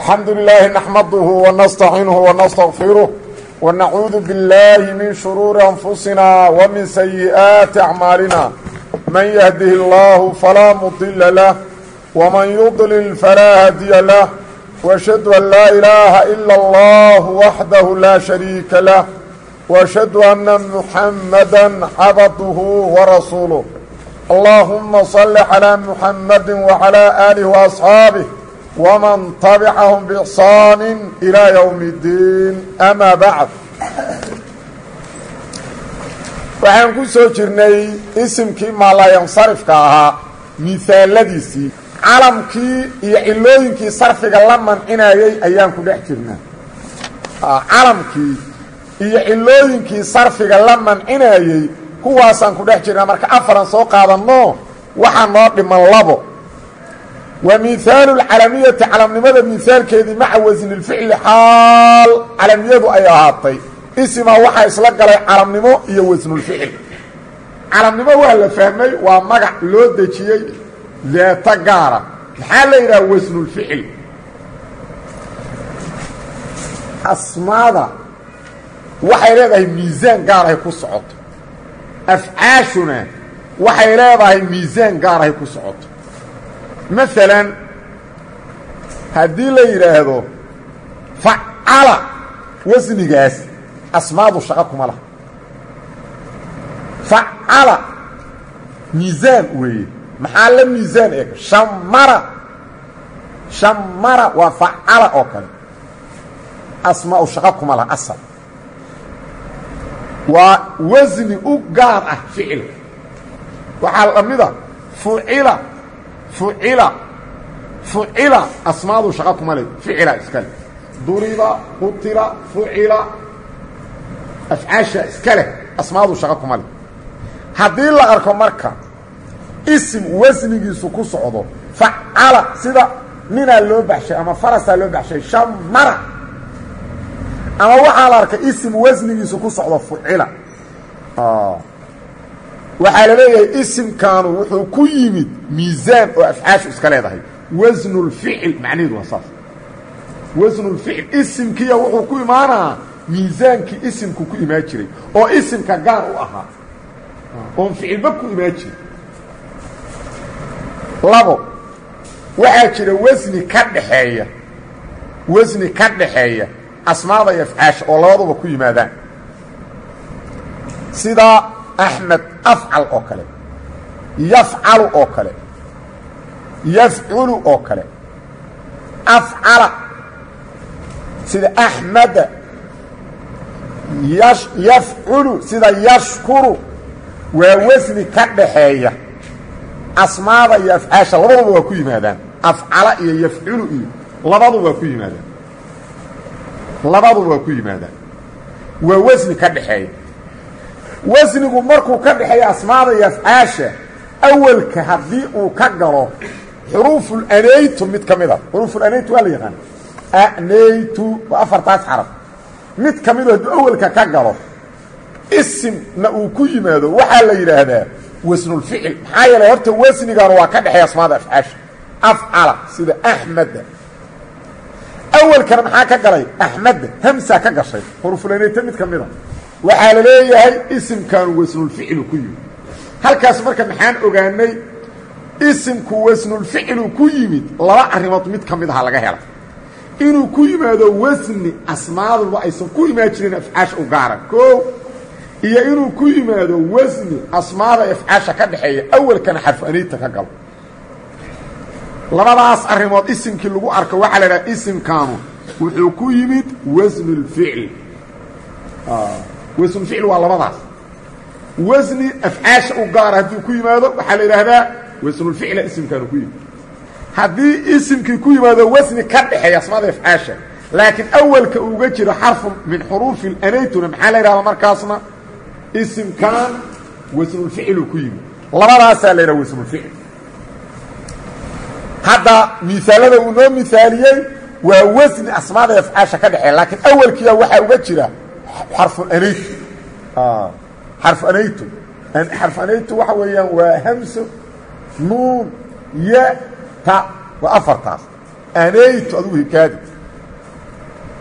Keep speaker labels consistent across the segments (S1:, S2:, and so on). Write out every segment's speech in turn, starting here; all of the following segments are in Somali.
S1: الحمد لله نحمده ونستعينه ونستغفره ونعوذ بالله من شرور أنفسنا ومن سيئات أعمالنا من يهده الله فلا مضل له ومن يضلل فلا هادي له وأشهد أن لا إله إلا الله وحده لا شريك له وأشهد أن محمدا عبده ورسوله اللهم صل على محمد وعلى آله وأصحابه ومن تبعهم بإحسان إلى يوم الدين أما بعد waxaan ku soo jirnay isimkii maalayansarifka ahaa miaaladiisii calamkii iyo cilooyinkii sarfiga la mancinayay ayaan ku dhex jirnaa calamkii iyo cilooyinkii sarfiga la mancinayay kuwaasaan ku dhex jirnaa marka afaran soo qaadanno waxaa noo dhiman labo ومثال العلمية علمنimada مثaalkeedii مaca وزن الفعل xaal calamiyadu ay ahaatay isma waxaa isla galay calamnimo iyo وزن الفعل calamnimo waa la fahmay waa magac loo dejiyey daata gaara maxaa la yidhaha وزن الفعل asmaada waxay leedahay miisaan gaarahay ku socoto afcaashuna waxay leedahay miisaan gaarahay ku socoto مثلا هدي لا يراهدو فعل وزنيغاس اسماء شقكم لها فعل ميزان وي محل ميزان ايه شمر وفعل اوكل اسماء شقكم لها اصل ووزن اوغار فعل وحال امده فعل أسماء شقاكم عليه فعل اسكاله ضرب قتل فعل أفعاش اسكاله أسماء شقاكم عليه هذه الله أركم مركا اسم وزنه سكو صعوده فعل سيدا من اللو بحشي أما فرس اللو بحشي شمر أما وحال أركا اسم وزنه سكو صعوده فعل waxaa la leeyahay isimkaanu wuxuu ku yimid miisaan oo afcaashu iska leedahay wasnulficil macnaheedu waa saas wasnulficil isimkiya wuxuu ku imaanaa miisaankii isimku ku imaan jiray oo isimka gaar u ahaa oon ficilba ku imaan jiray labo waxaa jira wasni ka dhexeeya asmaada iyo afcaasha oo labaduba ku yimaadaan sida أحمد أفعل أوكله يفعل أوكله يفعل أوكله أفعل سيدا أحمد يفعل سيدا يشكر ووزن كدحية أسماء يفعاش لبضوا وكوي مادان أفعل يفعل لبضوا وكوي مادان ووزن كدحية وزنه مركو كدحي اسماء يفعاشه اول كهدي او كغلو حروف الانيت مد كميده حروف الانيت ولا يقان انيت وافرتاس حرف مد كميده اول كغلو اسم ما او كيماده waxa la yiraahdaa وزن الفعل حايله horta وزنigan waa ka dhaxay asmaada afcaash afcala sida ahmad اول kan maxaa ka galay ahmad hamsa ka gashay حروف الانيت mid kamida waxaa la leeyahay isimkan wasnulficil ku yimid halkaas marka maxaan ogaanay isimku wasnulficil ku yimid laba arimood mid kamid ah laga helo inuu ku yimaado wasni asmaadu aysan ku imaan jirin afcaash u gaar iyo inuu ku yimaado wasni asmaada afcaasha ka dhaxeeya awalkana xarf aniita ka galo labadaas arimood isimkii lagu arko waxa la yiraahdaa isimkaanu wuxuu ku yimid wasnulficil وزن الفعل والله بضاس وزن أفعاش أقار هدي كوي ماذا وحال هذا وزن الفعل اسم كانوا كوي هدي اسم كوي ماذا وزن كدحي اسمه أفعاش لكن أول كأوجر حرف من حروف الأنيتون محل هذا مركزنا اسم كان وزن الفعل كوي الله بضاس على وزن الفعل هذا مثال ونوع مثالي ووزن اسماء أفعاش كدحي لكن أول كيا وحا أوجر حرف أنيت حرف أنيت وحويا وهمس نون ياء تاء وأفر تاس أنيت أدوه كادي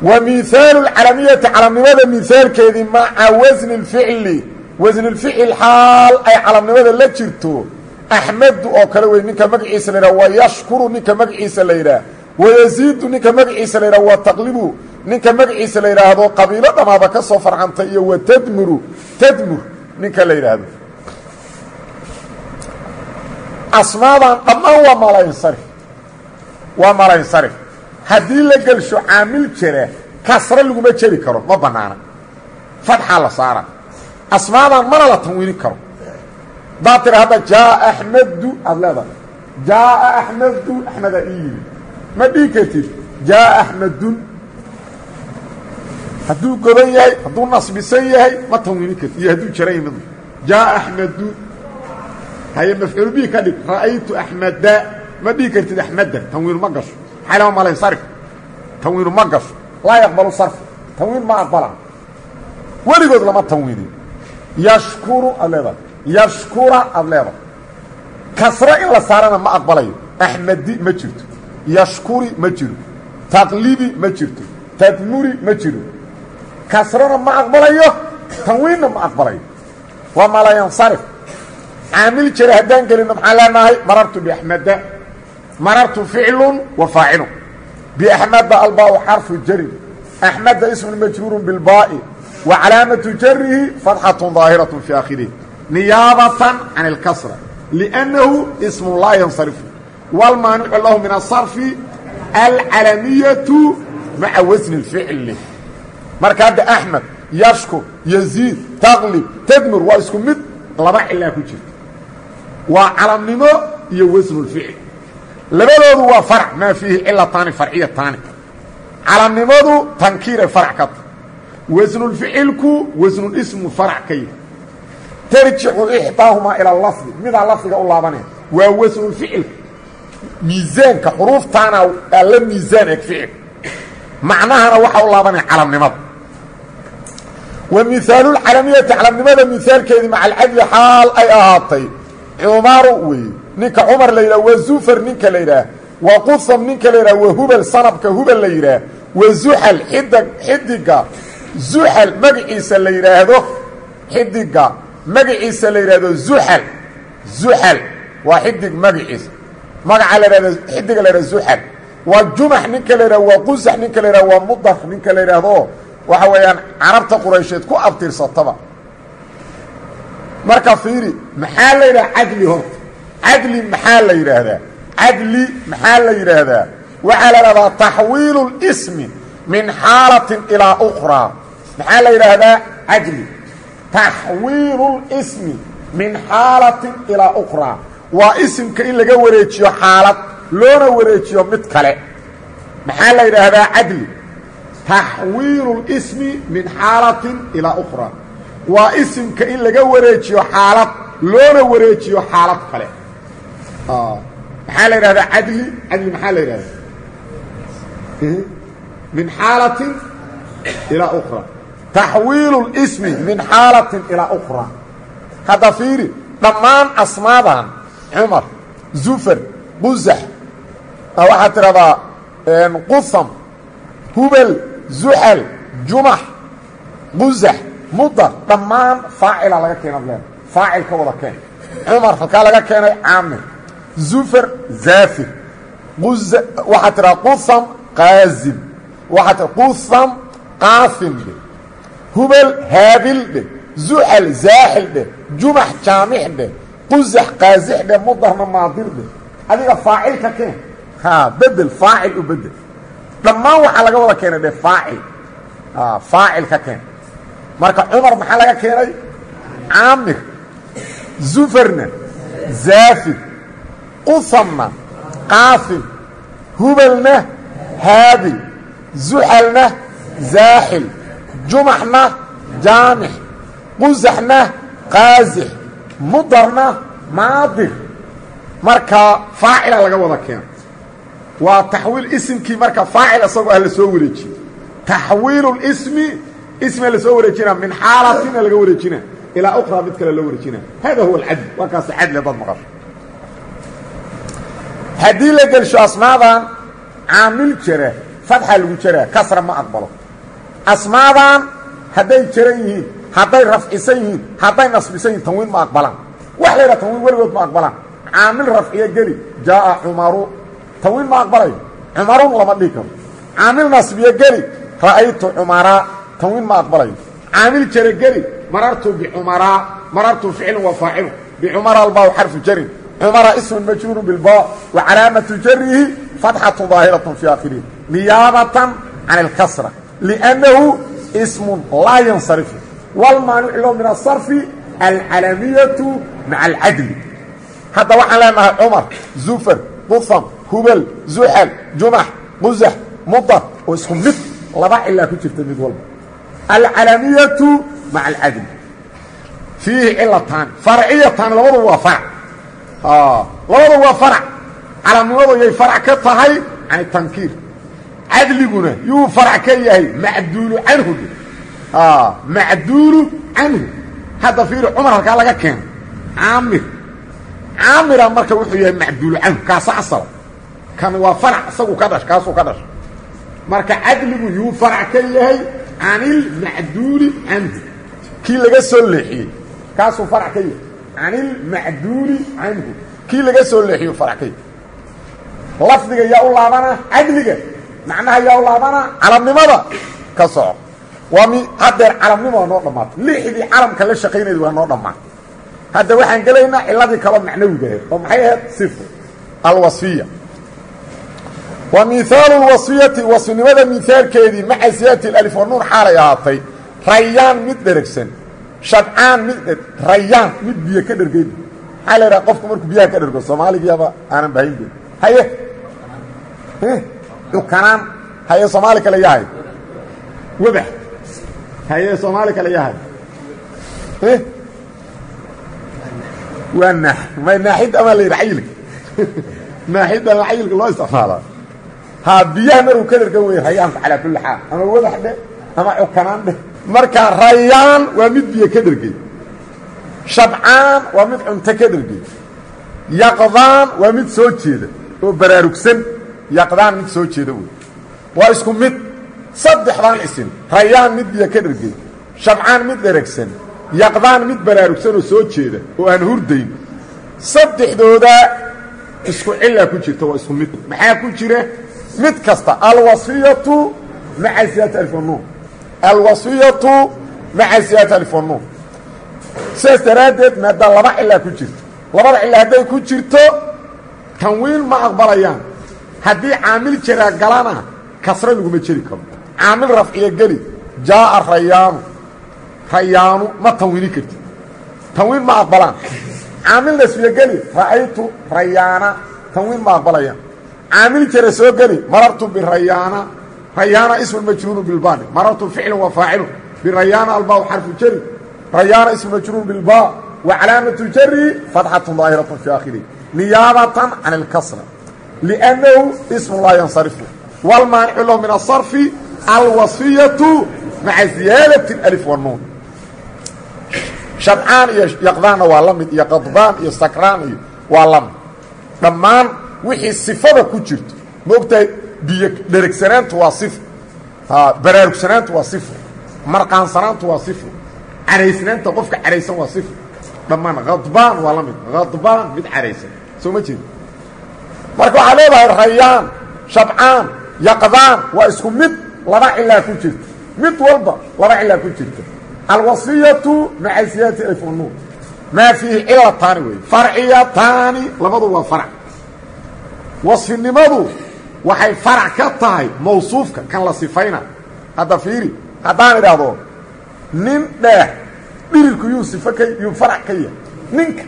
S1: ومثال العلمية علمنimada مثaalkeedii مaعa وزن الفعل وزن الفعل xaal ay calamnimada la jirto أحمد oo kale wey ninka magaciisa la yidhah ويشكر ninka magaciisa la yidhaah ويزيد ninka magaciisa la yidhah وتqلب ninka magaciisa la yidhaahdo qabiilo dhamaaba ka soo farcantay iyo وتdmr tdmr ninka la yidhaahdo asmaadan dhammaan waa malansarif haddii la gelsho caamil jira kasre laguma jeri karo ma banaana fatxa la saara asmaadan mana la tanwiinin karo haddaad tira hadda jaaa axmedu aada leedahay jaaa axmedu axmeda ii yimi ma dhihi kartid jaaa axmedun hadduu godan yahay hadduu nasbisan yahay ma tanwiinin kartid iyo hadduu jaran yahay jaaa axmedu haye mafcuul bihi ka dhig ra'aytu axmeda ma dhihi kartid axmeda tanwiin ma gasho xalama malansarif tanwiinu ma gasho laa yaqbalu sarf tanwiin ma aqbala weligood lama tanwiinin yashkuru aad leedahay yashkura aad leedahay kasre in la saarana ma aqbalayo axmedi ma jirto yashkuri ma jiro taqlibi ma jirto tadmuri ma jiro kasrena ma aqbalayo tanwiinna ma aqbalayo waa malayansarif caamil jira haddaan gelino maxaan leenahay marartu biaxmeda marartu ficlu wa faacilu biaxmeda albaa xarfu jari axmeda ismu majruuru bilbaa'i wa calaamatu jarihi fatxatu daahiraة fi aakhirihi niyaabatan can اlkasra liأnnahu ismu laa yansarifu wاlmaanicu lahu min aلصarfi alcalamiyatu maca wasni اlficli marka hadda axmed yashkur yaziid taqlib tadmur waa isku mid laba cilaa ku jirta waa calamnimo iyo wasnu اlficl labadoodu waa farc maa fiihi cilataani farciyataani calamnimadu tankiiray farc ka ta wasnulficilku wasnulismu farc ka yahy tarjicu ixdaahumaa ila lafdi midaa lafdiga u laabanaya waa wasnulficilka miisaanka xuruuftaana la miisaan eg ficil macnahana waxaa u laabanaya calamnimada wa mihaalulcalamiyati calamnimada mihaalkeedii maca alcadli xaal ay ahaatay cumaru weeye ninka cumar la yidhah wa zufar ninka la yidhaah wa qusam ninka la yidhah wa hubal sanabka hubal la yidhaah wa zuxal xidiga zuxal magaciisa la yidhaahdo xidiga magaciisa la yidhaahdo zuxal waa xidig magaciisa magaca la yidhahdo xidiga la yidhahdo zuxal waa jumax ninka la yidhahdo waa qusax ninka la yidhahdo waa mudar ninka la yidhaahdo waxa weeyaan carabta quraysheed ku abtirsataba marka fiiri maxaa la yidhaha cadli horta cadli maxaa la yidhaahdaa cadli maxaa la yidhaahdaa waxaa la idhahdaa taxwiilu اlismi min xaalatin ilaa ukraa maxaa la yidhaahdaa cadli taxwiilu اlismi min xaalatin ilaa ukraa waa isimka in laga wareejiyo xaalad loona wareejiyo mid kale maxaa la yidhaahdaa cadli taxwiilu اlismi min xaalatin ilaa ukraa waa isimka in laga wareejiyo xaalad loona wareejiyo xaalad kale maxaa la yidhahdaa cadli maxaa la yidhahdaa min xaalatin ilaa ukra taxwiilu اlismi min xaalatin ilaa ukra hadda fiiri dhammaan asmaadan cumar zufar qusax waxaad tidhahdaa qusam hubal zuxal jumax qusax mudar dhammaan faacila laga keena ad leeda faacil ka wada keen cumar halkaa laga keenay caamir zufar zaafir waxaa tidhaha qusam qaazim waxaa tia qusam qaasim dhe hubal haabil dhe zuxal zaaxil dhe jumax jaamix dhe qusax qaazix dhe mudarna maadir dhe adiga faacil ka keen bedel faacil u bedel dhammaan waxaa laga wada keenay dhe faacil faacil ka keen marka cumar maxaa laga keenay caamir zufarna zaafir qusamna qaasim hubalna haabil zuxalna zaaxil jumaxna jaamix qusaxna qaasix mudarna maadir marka faacila laga wada keena waa taxwiil isimkii marka faacil isagoo ah la soo wareejiye taxwiilu اlismi isma la soo wareejina min xaalatina laga wareejina ilaa ukraa mid kale loo wareejina hada huwa alcadl waa kaas cadli dad maqasho haddii la gelsho asmaadan caamil jira فتحة لغو جرى كسر ما أقبله أسماء هدي جريه هدي رفعسين هدي نصبسين تنوين ما أقبلان وحليلة تنوين ولود ما أقبلان عامل رفعية جري جاء عمر تنوين ما أقبلين عمر لما ديكم عامل نصبية جري رأيت عمراء تنوين ما أقبلين عامل جري جري مررت بعمراء مررت فعل وفاعل بعمراء الباء حرف جري عمراء اسم مجرور بالباء وعلامة جره فتحة ظاهرة في آخره نيابة عن الكسرة لأنه اسم لا ينصرف والمانع له من الصرف العلمية مع العدل هذا وحنا لنا عمر زفر بطم هبل زحل جمح مزح مضر واسم مثل لبع إلا كنت تفتمد والله العلمية مع العدل فيه علتان فرعيتان لوضع وفرع لوضع وفرع على موضوع يي فرع كطهي عن التنكير عدلنا يو فرع كيهي معدول عنه معدول عنه هذا في عمر قال لك كان عامر marka wuxuu yahay macduul عنه kaas asal kan waa فرع sagu ka dhash kaasu ka dhash marka adligu yu فرع ka yahay anil macduul عنه ki laga soo leexiyay kaasu فرع ka yahay anil macduul عنه ki laga soo leexiyo فرع ka yahay lafdiga yaa u laabana adliga macnaha yaa u laabana calamnimada ka soo wami hadeer calamnimo noo dhamaat lixdii calamka la shaqeynay waa noo dhamaat هذا وحن قلنا الذي كلام معنوي به ومحيها صفر الوصفية ومثال الوصفية وصف لماذا مثال كيدي مع زيادة الألف والنون حالة يعطي ريان مدركسن شبعان ريان مد بيا كدر قيد حالة رقفكم مركب بيا كدر قيد صومالي بيابا أنا بهين بي هيا دكانان هيا صومالي كلا ياهي وبح هيا صومالي كلا ياهي والنح ما ناحيد أما اللي رعيلك ناحيد أما رعيلك الله يستفعله ها بيهمر وكدر قوي ريان على كل حال أما وضح ده أما عكنان ده مركا ريان ومد بيه كدر قوي شبعان ومد انت كدر قوي يقضان ومد سوچي ده وبراروكسن يقضان مد سوچي ده واسكم مد صدح ران اسم ريان مد بيه كدر قوي شبعان مد دركسن يقضان مد براروكسن وسوچي ده وان هردين صدح دودا اسكو إلا كو جيرتا واسكو مد maxaa ku jira mid kasta alwasiyatu ma'a ziyat alfunun alwasiyatu ma'a ziyat alfunun sestaraadeed maada laba illa ku jirto labada illa haday ku jirto tanwiin ma aqbalayaan hadii aamil jira galana kasra lagu ma jiri karo aamil rafciya gali jaa rayaan ma tanwiini karti tanwiin ma aqbalaan عامل نسبيه قلي رأيت ريانا تنوين ما أقبليا عامل جرسو قلي مررت بالريانا ريانا اسم المجرور بالباء مررت فعل وفاعل بالريانا الباء حرف جر ريانا اسم المجرور بالباء وعلامة الجر فتحة ظاهرة في آخره نيابة عن الكسرة لأنه اسم لا ينصرف والمانع له من الصرف الوصفية مع زيادة الألف والنون شبعان يقضان واللمد يقضبان يستكران واللمد دمان وحي الصفة كجرت موقتها بيركسنانت وصفة براروكسنانت وصفة مرقانسنانت وصفة عريسنانت قفك عريسان وصفة دمان غضبان واللمد غضبان مد عريسان سوما جيد مركو عليها الريان شبعان يقضان واسكم مد لبع إلا كجرت مد والبا لبع إلا كجرت الوصية مع زيادة الألف والنون ما فيه إلا الثاني فرعية ثاني لماذا هو فرع وصف النماذا وحي فرع كالطاي موصوفك كان لصفين هذا فيري هذا نرى نين ده بيرك يوسف يفرع كي نينك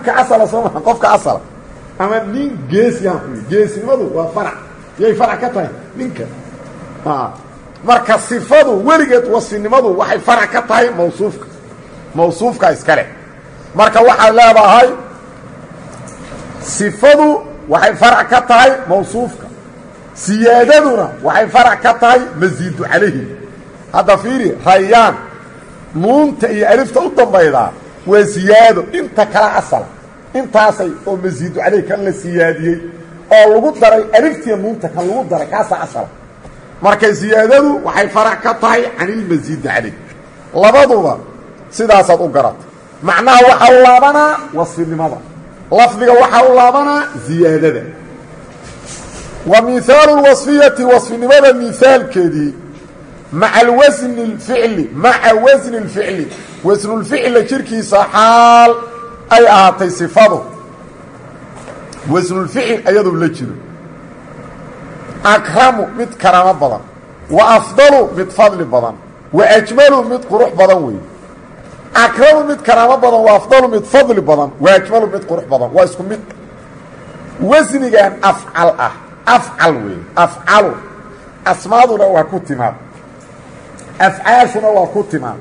S1: أصل صمح قفك أصل أما نين جيس يانفي جيس النماذا هو فرع يفرع كالطاي نينك marka sifadu weligeed wasfinimadu waxay farac ka tahay mawsuufka iskale marka waxa leedahay sifadu waxay farac ka tahay mawsuufka siyaadaduna waxay farac ka tahay maziidu alayhi hada fiiri rayaan nuunta iyo alifta u dambayda waa siyaado inta kala asal intaasay oo maziidu alayhi kan la siyaadiyay oo lagu daray alifta nuunta kan lagu daray kaasa asal marka ziyaadadu waxay farac ka tahay can ilmasiid calayh labaduba sidaasaad u garata macnaha waxa u laabanaa wasfinimada lafdiga waxa u laabanaa ziyaadada wa mihaalu lwasfiyati wasfinimada mihaalkeedii maca alwasni اlficli maca wasni اlficli wasnulficla jirkiisa xaal ay ahaatay sifadu wasnulficil ayadoo la jiro akramu mid karaamo badan wa afdalu mid fadli badan wa ajmalu mid qurux badan weeye akramu mid karaamo badan wa afdalu mid fadli badan wa ajmalu mid qurux badan waa isku mid wasnigan afcal ah afcal weeye afcalu asmaaduna waa ku timaad afcaashuna waa ku timaad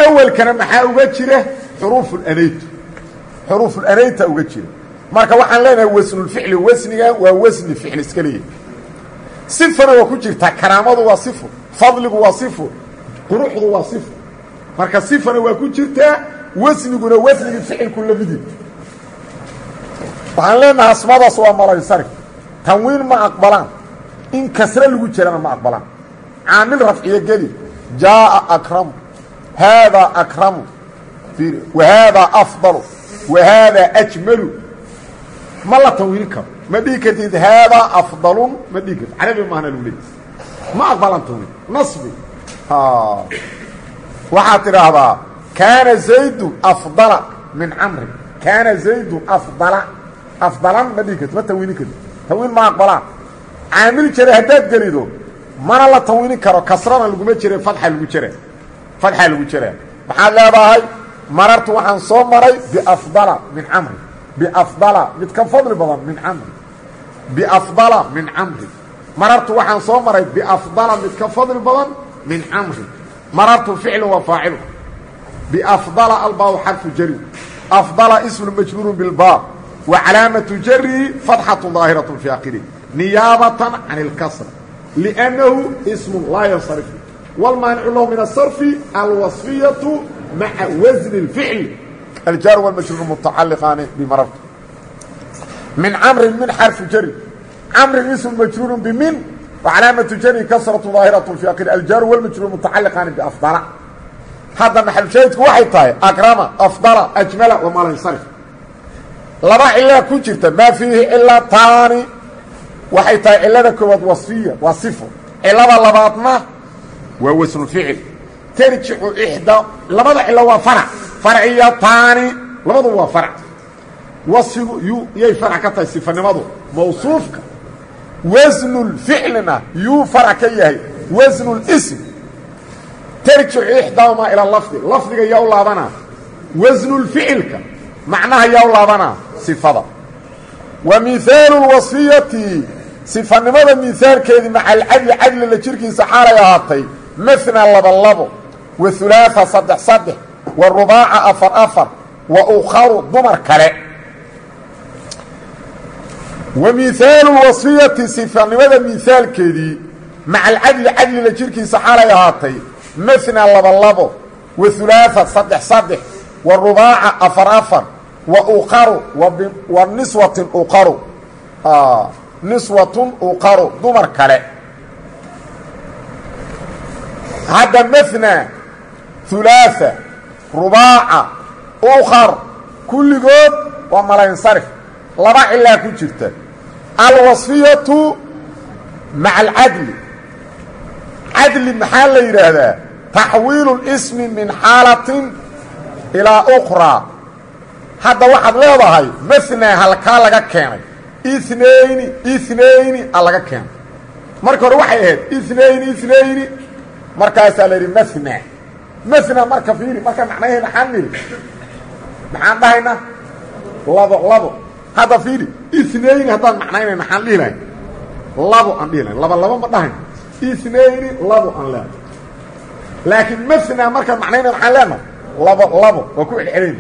S1: awalkana maxaa uga jira xuruufulanaytu xuruufulanayta uga jira marka waxaan leenahay wasnulficli wasnigan waa wasni ficli iska leeyahy sifana waa ku jirtaa karaamadu waa sifo fadligu waa sifo quruxdu waa sifo marka sifana waa ku jirtaa wasniguna wasnigii ficilku la midi waxaan leenahay asmaadaas waa malaysarif tanwiin ma aqbalaan in kasre lagu jirana ma aqbalaan caamil rafciyo geli jaaa akramu haadaa akramu wa haadaa afdalu wa haadaa ajmalu ma la tanwiini karo ma dhihi kartid haadaa afdalun ma dhihi kartid carabi maahna lagu leey ma aqbalan tanwiin nasbi waxaad tidhaahdaa kaana zaydun afdala min camri kaana zaydun afdala afdalan ma dhihi kartid ma tanwiini kartid tanwiin ma aqbalaan caamil jare haddaad gelido mana la tanwiini karo kasrana laguma jire fadxa lagu jira fadxa lagu jira maxaad leedahay marartu waxaan soo maray biafdala min camri biafdala mid ka fadli badan min camri biafdala min camri marartu waxaan soo maray biafdala mid ka fadli badan min camri marartu ficlu wa faacilu biafdala albaa xarfu jari afdala ismu majruurun bilbaa wa calaamatu jarihi fatxatu daahiratu fi akhirih niyaabatan can ilkasra liannahu ismun laa yansarif walmaanicu lahu min asarfi alwasfiyatu maca wasni اlficli الجار والمجرور متعلقان بمررت من عمر من حرف جر عمر اسم مجرور بمن وعلامة جر كسرة ظاهرة في آخر الجار والمجرور متعلقان بأفضل هذا محل شيء واحد طاي أكرم أفضل أجمل وما لا ينصرف لما إلا كجرت ما فيه إلا طاني واحد طاي إلا ذكوة وصفية وصفه إلا لباطنا ووسن الفعل ترجع إحدى لبضع إلا هو فرعية طاني لبضع هو فرع وصفه يي فرع كتا صفة نمضه موصوفك وزن الفعلنا يو فرع كيه وزن الاسم ترجع إحداهما إلى اللفظ لفظك يا الله بنا وزن الفعل معناها يا الله بنا صفة ومثال الوصفية صفة نمضه مثال كذي مع العدل عدل اللي تركي سحارة يا هاتي مثنى اللبلب والثلاثة صدح صدح والرباع أفر أفر وأخر ضمر كلا ومثال الوصفية صفة لماذا مثال كذي مع العدل عدل لجركي سحارة يهاتي مثنى اللبلب والثلاثة صدح صدح والرباع أفر أفر وأخر والنسوة أخر نسوة أخر ضمر كلا هذا مثنى ثلاثة رباع أخر كل جود وما لا ينصرف لبع إلا كنت الوصفية مع العدل عدل محل هذا تحويل الاسم من حالة إلى أخرى هذا واحد لا هاي مثنى هلكا لغا كان اثنين لغا كان مركو واحد اثنين markaas la yiri masna marka fiiri marka macnaheena xamil maxaan dhahayna labo hada fiiri isnayn hada macnaheena maxaan leeyahay labo aan leeyahay labo ma dhahayn isnayn labo aan leeyahay laakiin masna marka macnaheena maxaan leeyahay labo oo ku xilxilin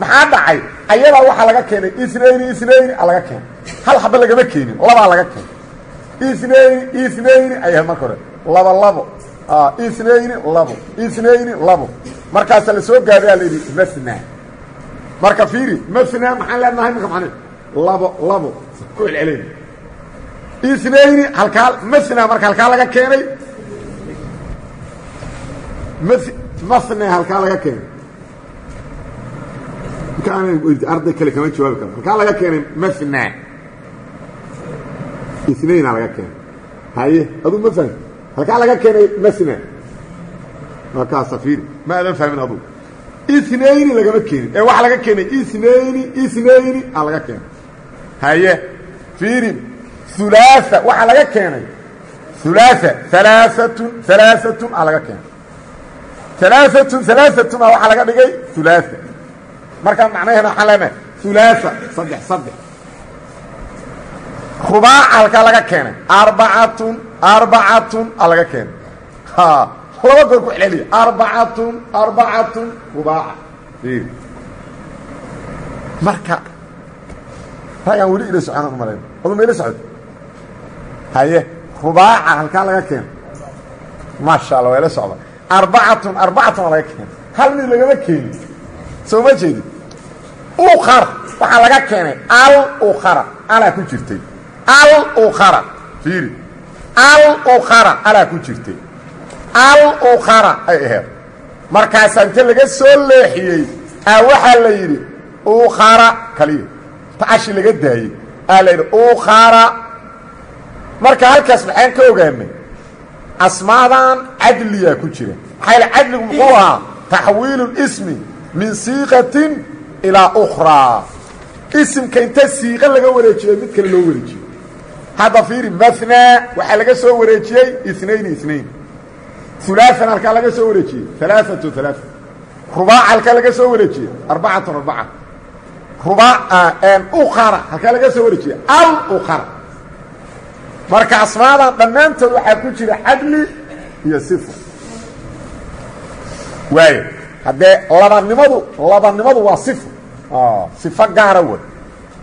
S1: maxaa dhacay ayada waxa laga keenay isnayn laga keenay hal xabba laga ma keenin laba laga keenay isnayn ayaha marka hore labo اثنين لبو markaas la soo gaaday la yiri masna marka fiiri masna maxaan leenahay marka macna labo ku celcelin اثنين halkaa مثنى marka halkaa laga keenay مثنى halkaa laga keenay arday kale kama jawaabi karo halkaa laga keenay مثنى اثنين laga keenay haye adu ma fahmin halkaa laga keenay مثنى marka safir ma adan fahmin adu اثنين lagama keenin ee waxa laga keenay اثنين laga keenay haye fiiri ثلاثة waxa laga keenay ثلاثة laga keenay ثلاثة waxa laga dhigay ثلاثة marka macnaheedu xalama ثلاثة صدح رباع halka laga keenay أربعة laga keenay ha laba goor ku celceliya أربعة رباع marka raagan wali ila socon u maray oo meel socod haye rubaaca halka laga keen ma sha Allah wala socdo arba'atun laga keen hal mid laga keen soo ma jeedi ukhar waxa laga keenay al ukhara ala ku jirtay al ukhara fiiri al ukhara ala ku jirtay al ukhara ay ahayd markaas inta laga soo leexiyay waxa la yiri ukhara kaliya taashi laga daayay aalayr ukhara marka halkaas maxaan ka ogaanay asmaadan adliya ku jira hayl adligu muxuu ahaa tahwiilu ismi min siiqatin ila ukhra ismka inta siiqa laga wareejiyo mid kale loo wareejiyo hada fiiri mathna waxa laga soo wareejiyay اثنين ثلاثة halka laga soo wareejiyay ثلاثة رباع halka laga soo wareejiyay أربعة رباع أخرى halka laga soo wareejiyay الأخرى marka asmaada dhamaantood waxa ku jira adli iyo sifo way hadee labanimadu waa sifo sifo gaar ah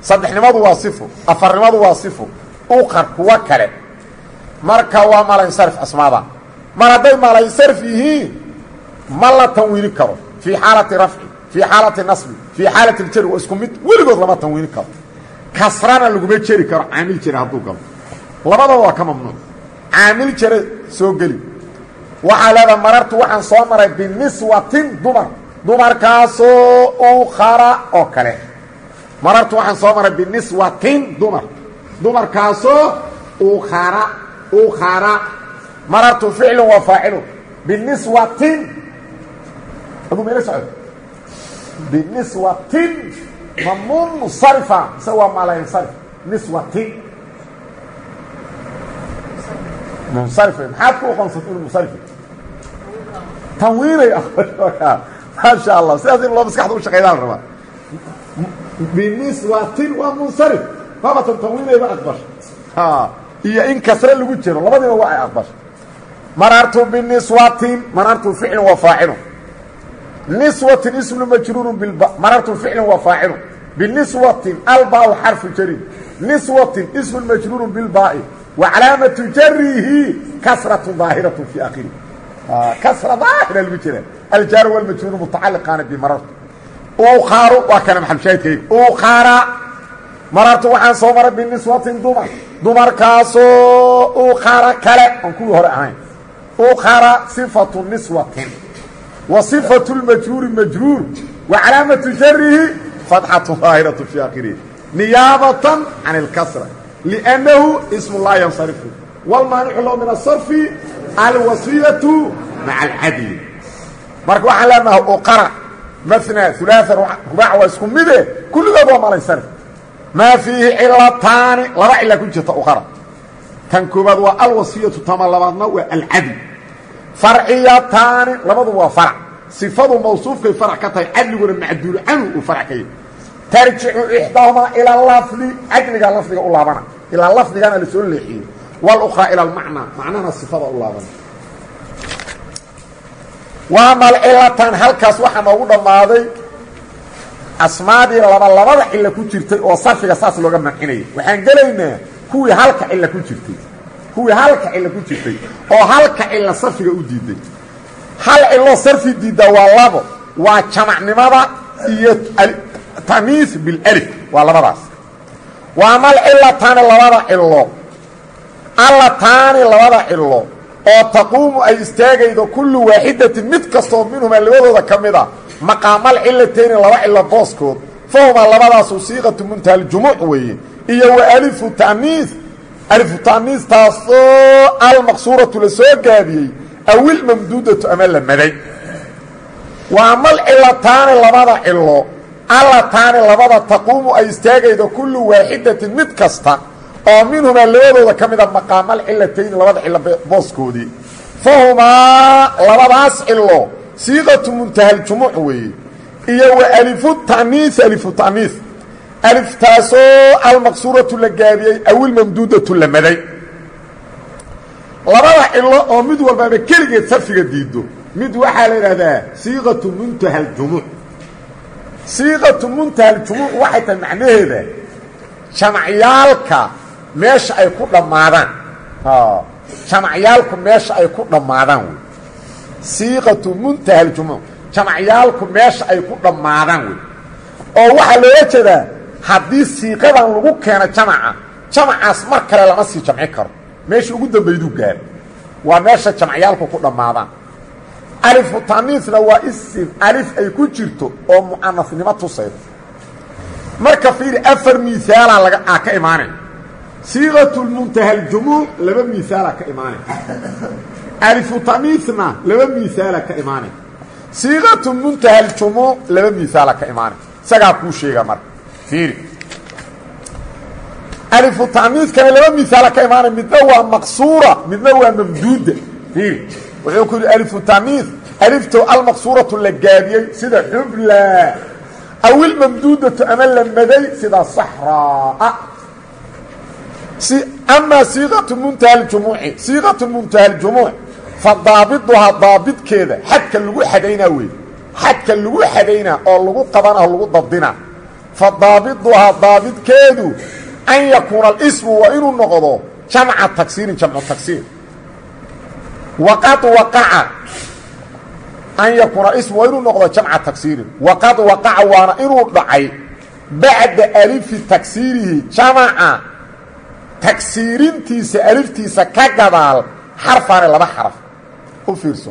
S1: saddexnimadu waa sifo afarnimadu waa sifo ukhar kuwa kale marka waa malayn sarf asmaada mar haday malayn sarf yihiin ma la tanwiini karo fi xaalati rafci fi xaalati nasb fi xaalati jar wa isku mid weligood lama tanwiini karo kasrana lagu ma jeri karo aamil jira haduu galo labada waa ka mamnuuc aamil jira soo gali waxa la marartu waxaan soo maray biniswatin dumar kaasoo ukhara oo kale marartu waxaan soo maray biniswatin dumar kaasoo ukhara marartu fi'l wa fa'il biniswatin ابو ميرس بالنسوة مضمون مصرفة سوى ما لا ينصرف نسوة منصرفة محاكو خمسطين مصرفة تنويري ما شاء الله سياسي الله بس كحضور شقيدان الربا بالنسوة ومنصرف فما تنويري ما أكبر هي إن كسر اللي قلت له لما دي وعي أكبر مررت بالنسوة مررت فعل وفاعل نسوة اسم مجرور بالباء مررت فعل وفاعل بالنسوة الباء حرف جر نسوة اسم مجرور بالباء وعلامة جره كسرة ظاهرة في آخره كسرة ظاهرة الوجه الجار والمجرور متعلقان بمررت أخار وكان محل شاهد كيف أخار مررت وحان صومر بالنسوة دمر كاسو أخار كلا نقول هرعين أخار صفة نسوة وصفة المجرور مجرور وعلامة جره فتحة ظاهرة في آخره نيابة عن الكسرة لأنه اسم الله ينصرف والمانع له من الصرف الوصية مع العدل مرك وعلامة أقرأ مثنى ثلاثة رباع واسكم مده كل ذا ما لا ينصرف ما فيه علتان لا إلا كنت أقرأ تنكبض والوصية تملبضنا والعدل فرعيتان لبضوا فرع صفة موصوف كي فرع كتاي عدل ولا معدول عنه وفرع كي ترجع إحداهما إلى اللفظ عدل قال لفظ الله بنا إلى اللفظ كان لسؤال لحين والأخرى إلى المعنى معناها الصفة الله بنا وما العلتان هل كاس وحا موجوده ماضي أسماء لبضا إلا كنت وصرف أساس لوغا معنى وحان قلينا هو هلك إلا كنت هو هلك إلا كنت أو هلك إلا صرف أديد هل إلا صرف ديدا والله وجمع لماذا تمييز بالألف والله راس وعمل إلا تان لماذا إلا allataani labada cilo oo taquumu ay istaagaydo kullu waaxidatin mid kastoo minhumaa labadooda ka mid a maqaamal cilatayni laba cilo booskood fahumaa labadaasu siiqatu muntahaaljumuuc weeye iyo wa alifu ta'niis alifu ta'niis taasoo almaqsuuratu la soo gaabiyey awil mamduudatu ama la maday waa mal cilataani labada cilo allataani labada taquumu ay istaagaydo kullu waaxidatin mid kasta oo minhumaa labadooda ka mida maqaamal cilatayni labada cilo booskoodii fahumaa labadaas cilo siiqatu muntahaaljumuuc weeye iyo wa alifu ta'niis alifu ta'niis aliftaasoo almaqsuuratu la gaabiyey awil mamduudatu la maday labada cilo oo mid walbaaba keligeed sarfiga diido mid waxaa la yidhaahdaa siiqatu muntahaaljumuuc siiqatu muntahaaljumuuc waxay tahay macnaheeda jamacyaalka meesha ay ku dhammaadaan jamacyaalku meesha ay ku dhammaadaan wey siiqatu muntahaaljumuuc jamacyaalku meesha ay ku dhammaadaan wey oo waxaa loola jeedaa haddii siiqadan lagu keeno jamacaas mar kale lama sii jamci karo meesha ugu dambayduu gaaro waa meesha jamacyaalku ku dhammaadaan alifu ta'niisna waa isim alif ay ku jirto oo mu'anasnimo tusaydo marka fiiri afar miaalaa ka imaanay siiqatu muntahaaljumuuc laba miaalaa ka imaanay alifu ta'niisna laba miaalaa ka imaanay siiqatu muntahaaljumuuc laba miaalaa ka imaanay isagaa kuu sheega marka fiiri alifu ta'niiskana laba miaala ka imaanay midna waa maqsuura midna waa mamduuda fiiri wuxuu ku yidhi alifu ta'niis alifto almaqsuuratu la gaabiyey sida xubla awil mamduudatu ama la maday sida saxraa amaa siiqatu muntahaaljumuuci siiqatu muntahaaljumuuc fa daabiduhaa daabidkeeda xadka lagu xadaynaa wey xadka lagu xadaynaa oo lagu qabanaa lagu dabdinaa fa daabiduhaa daabidkeedu an yakuuna alismu waa inuu noqdo jamca tagsiirin jamcu tagsiir waqad waqaca an yakuuna ismu waa inuu noqdo jamca tagsiirin waqad waqaca waana inuu dhacay bacda alifi tagsiirihi jamaca tagsiirintiisa aliftiisa ka gadaal xarfaane laba xaraf u fiirso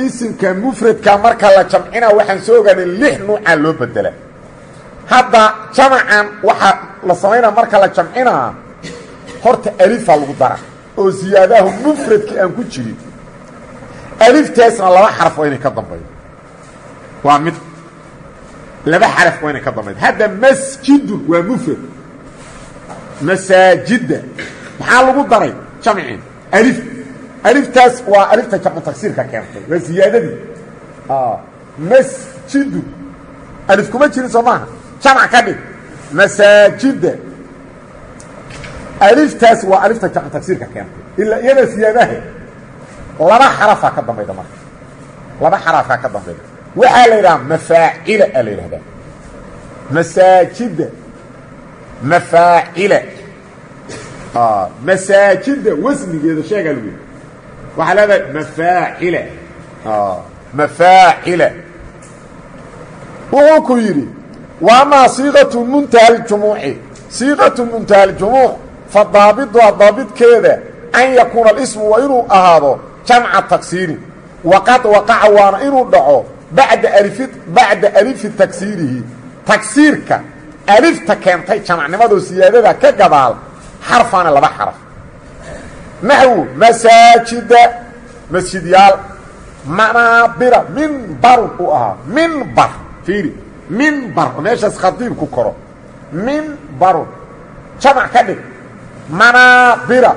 S1: isimka mufradka marka la jamcina waxaan soo ogaanay 6 nuuca loo bedela hadda jamacan waxaa la samaynaa marka la jamcinaa horta alifa lagu dara oo siyaadahu mufradkii aan ku jirin aliftaasna laba xaraf waa inay ka dambaydo waa mid laba xaraf waa inay ka dambaydo hadda masjidun waa mufrad masaajida maxaa lagu daray jamcin alif aliftaas waa alifta jamcu tagsiirka keentay waa siyaadadii masjidun alif kuma jirin soo maaha jamc ka dhig masaajida aliftaas waa alifta jamcu tagsiirka keentay ilaa iyada siyaadaha laba xarafaa ka dambayda marka laba xarafaa ka dambayda waxaa la yidhaha mafaacila aa la yidhahdaa masaajida mafaacila masaajida wasnigeeda sheegaa lagu yidhi waxaa leedahay mafaacila mafaacila wuxuu ku yidhi وأmا صيiqة منتهى الجumuuعi صيiqaة منتهى الجumuuع fadaabiduha daabidkeeda an yakuuna اsmu waa inuu ahaado jamca tagsiirin waqad waqaca waana inuu dhaco bacda alifi tagsiirihi tagsiirka alifta keentay jamacnimadoo siyaadada ka gadaal xarfaana laba xaraf naxwu masaajida masjidyaal manaabira minbarun uu ahaa minbar fiiri minbar oo meeshaas khadiibku koro minbarun jamac ka dhig manaabira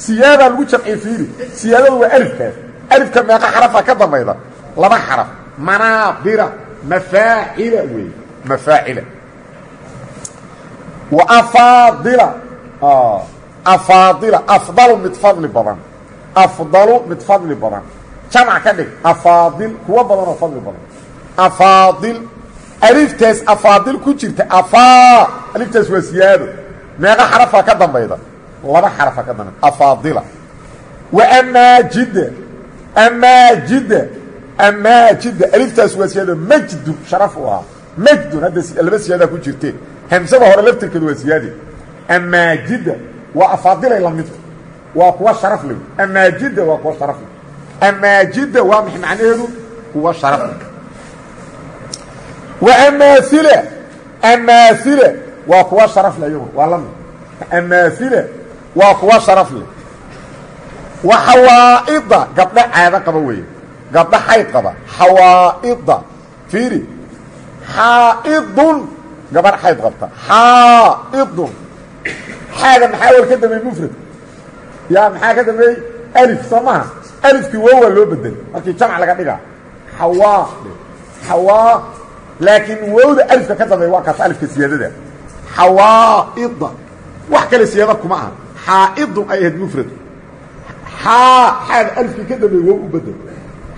S1: siyaada lagu jamciye fiiri siyaadadu waa alifkaas alifka meeqa xarafa ka dambayda laba xaraf manaabira mafaacila weeye mafaacila wa afaadila afaadila afdalu mid fadli badan afdalu mid fadli badan jamac ka dhig afaadil kuwa badan oo fadli badan afaadil aliftaas afaadil ku jirta afaa aliftaas waa siyaado meeqa xarafa ka dambayda laba xarafa ka dambayda afaadila wa amaajida amaajida amaajida aliftaas waa siyaado majdun sharaf u ahaa majdun hadda laba siyaadaa ku jirteen hamsada hore laftirkeedu waa siyaade amaajida waa afaadilay la mid وقوة شرف له أماجد وقوة شرف له أماجد ومح معناه هو شرف له وأماثلة أماثلة وقوة شرف له والله أماثلة وقوة شرف له وحوائض قبل عادة قبوية قبل حيط قبل حوائض فيري حائض قبل حيط قبل حائض حاجة محاول كده من المفرد يا محاول كده من ألف سماها ألف كي وهو اللي بدل أكي جمع لك أدقى حواء لكن وهو ده ألف كده من واقع ألف كسيادة ده حوائض وحكا لسيادتكم معها حائض أي هد مفرد حاجة ألف كده من وهو بدل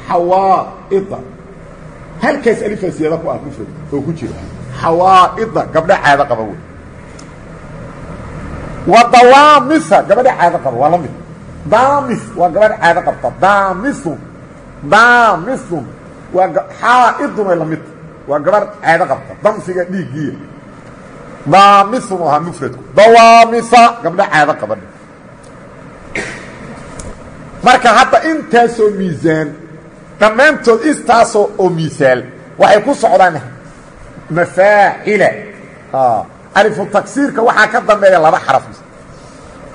S1: حوائض هل كيس ألف سيادتكم ألف مفرد هو كتير حوائض قبل عادة قبول وضوامس قبل عادة قبول والله مثل ضامس وقبل عادة قبول ضامس وحائض ولا مثل وقبل عادة قبول ضمس ديجية ضامس وها مفرد ضوامس قبل عادة قبول marka hadda intaasoo miisaan dhammaantood istaasoo oo miisaal waxay ku socdaan mafaa'ila alifu taksiirka waxaa ka dambeeya laba xaraf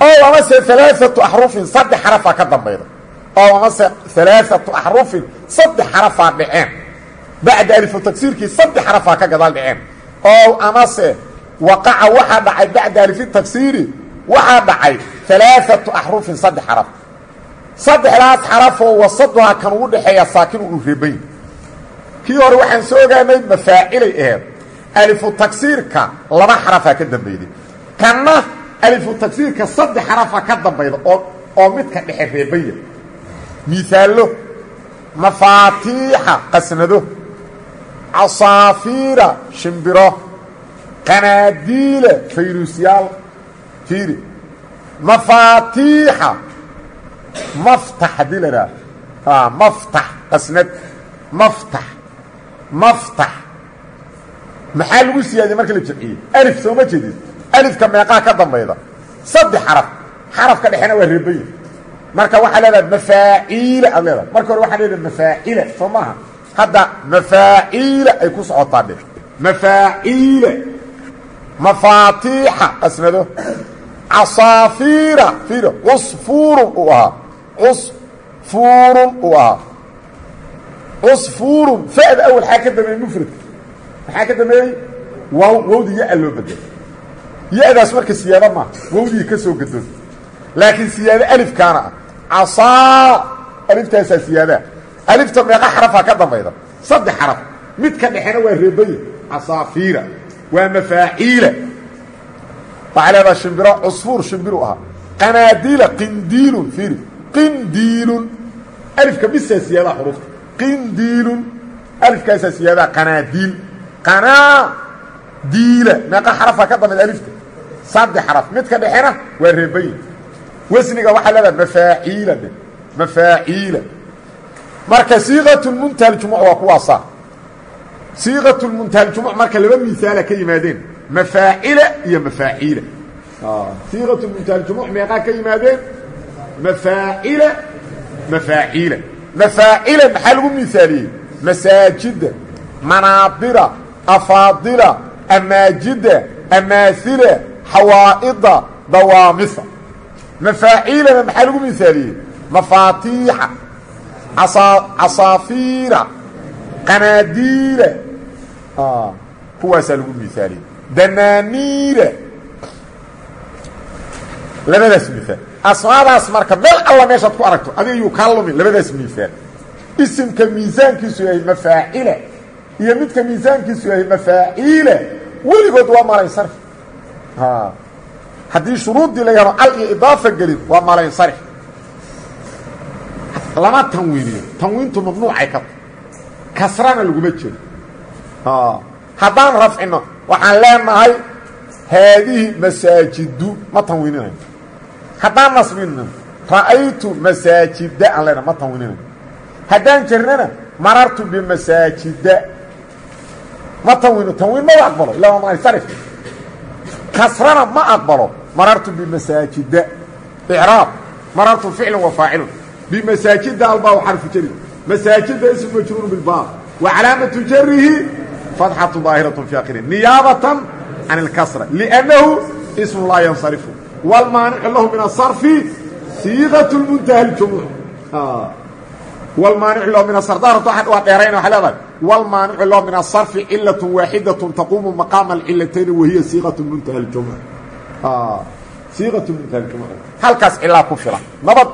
S1: oo amase thalathatu ahrufin saddex xaraf ka dambeeya oo amase thalathatu ahrufin saddex xaraf dhiceen bacda alifu taksiirki saddex xaraf ka gadaal dhiceen oo amase waqa'a waxa dhacay bacda alifu taksiiri waxa dhacay thalathatu ahrufin saddex xaraf صدحات حرف وسطها كان ودخيا ساكن وريبين كي هور waxaan soo ogaanay mafaa'il ee alif taksiir ka laba xaraf ka dambeeyay kana alif taksiir ka saddex xaraf ka dambeeyay oo mid ka dhexreebay misaalo mafaatiha qasnado asaafira shimbiro qanaadil fayrusiyaal fiiri mafaatiha مفتح دي لنا مفتح قسنت مفتح محل وسيادة مركز الجمعية ألف سوما جديد ألف كم يقع كذا بيضا صد حرف كده حين والربية مركز واحد لنا مفاعيل أولا مركز واحد لنا مفاعيل سوماها هذا مفاعيل يكون صعطان مفاعيل مفاتيح قسنته عصافير فيرو عصفور عصفور فائد اول حاجه كده من المفرد حاجه كده من واو دي يا لو بدل يا ده اسمك سياده ما واو دي كسو قدود لكن سياده الف كان عصا الف تاس سياده الف تبقى حرفها كده بيضه صد حرف مد كان حنا وربيه عصافير ومفاعيل وعلى هذا الشمبرة عصفور شمبروها قناديل قنديل فيري قنديل ألف كبسة سيادة حروف قنديل ألف كبسة سيادة قناديل قناديل ما حرفها كذا من الألف صد حرف متك بحنا والربيع وسنك واحد لنا مفاعيل مركز صيغة المنتهى الجموع وقواصة صيغة المنتهى الجموع مركز لبا مثال كلمتين مفاعيل هي مفاعيل صيغه المنتهى الجموع ميقا كلمتين مفاعيل محل مثالي مساجد منابر افاضل اماجد اماثل حوائض ضوامس مفاعيل محل مثالي مفاتيح عصافير قناديل هو سلو مثالي دنانير لبداس مثال اسماء اسمارك مل الله ماشي ku aragto adigu kaalumi labadaas مثال اسمك ميزانkiisu yahay mafaa'ila iyo midka miisaankiisu yahay mafaa'ila waligood waa malay sarf hadii shuruudi la yaro al idaafa galin waa malay sarf lama tanwiintu mamnuucay ka kasrana lagu majiro haddaan rafcino waxaan leenahay haadihi masaajidu ma tanwiininayo haddaan nasbino ra'aytu masaajida aan leenahay ma tanwiininayo haddaan jirnana marartu bimasaajida ma tanwiino tanwiin ma aqbalo ilaa ma sarif kasrana ma aqbalo marartu bimasaajida i'raab مررت فعل وفاعل بمساجد الباء حرف جر مساجد اسم مجرور بالباء وعلامة جره فتحة ظاهرة في آخره نيابة عن الكسرة لأنه اسم لا ينصرف والمانع له من الصرف صيغة المنتهى الجموع والمانع له من الصرف وحدين وحلابا والمانع له من الصرف علة واحدة تقوم مقام العلتين وهي صيغة المنتهى الجموع صيغة المنتهى الجموع هل كاس إلا كفرة نبط